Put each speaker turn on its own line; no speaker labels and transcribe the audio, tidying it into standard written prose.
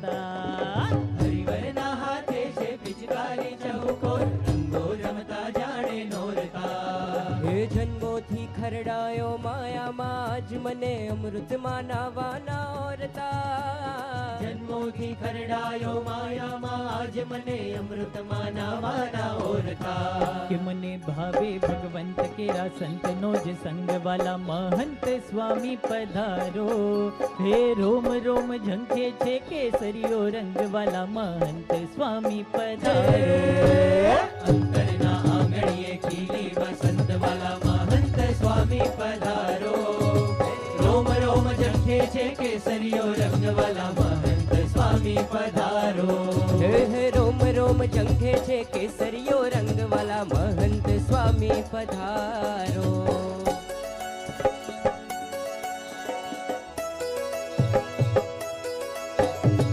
રમતા.
હરિવરના હાથે છે પિચકારી ચૌકોર, રંગો રમતા જાણે નોરતા.
હે જન્મોથી ખરડાયો માયામાં, આજ મને અમૃતમાં નાવાના ઓરતા.
જન્મોથી ખરડાયો માયામાં, આજ મને અમૃતમાં નાવાના ઓરતા.
કે મને ભાવે ભગવંત કેરા સંતનો જ સંગવાલા મહંત સ્વામી પધારો. હે રોમ રોમ ઝંખે છે કેસરીઓ રંગવાલા મહંત સ્વામી પધારો.
અંતરના આંગણીએ ખીલી વસંત વાલા મહંત સ્વામી પધારો. રોમ રોમ ઝંખે છે કેસરીઓ રંગ વાલા મહંત સ્વામી પધારો.
હે રોમ રોમ ઝંખે છે કેસરીયો રંગવાલા મહંત સ્વામી પધારો.